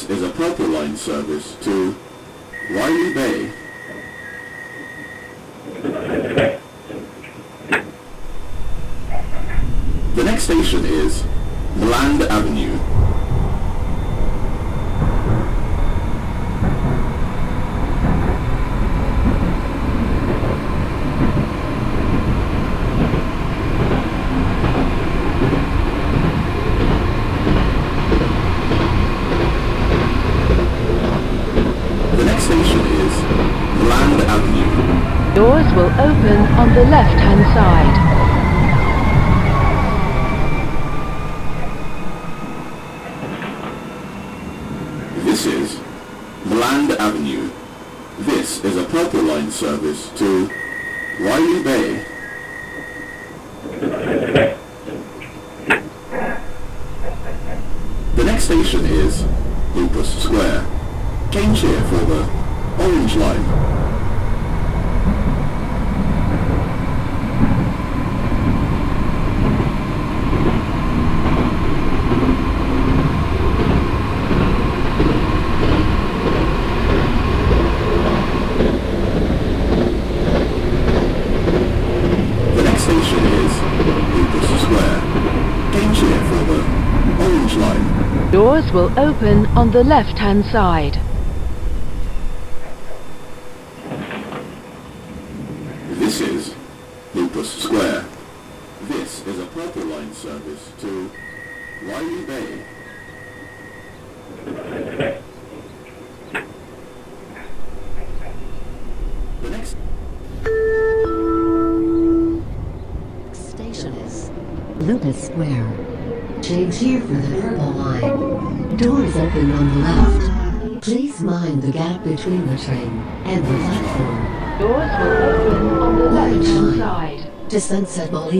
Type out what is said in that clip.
This is a Purple Line service to Wiley Bay. The next station is Bland Avenue. Doors will open on the left-hand side. This is Bland Avenue. This is a Purple Line service to Wiley Bay. The next station is Lupus Square. Change here for the Orange Line. Doors will open on the left-hand side. This is Lupus Square. This is a Purple Line service to Wiley Bay. The next station is Lupus Square. Change here for the Purple Line. Doors open on the left. Please mind the gap between the train and the platform. Doors will open on the left-hand side. To Sunset Mall.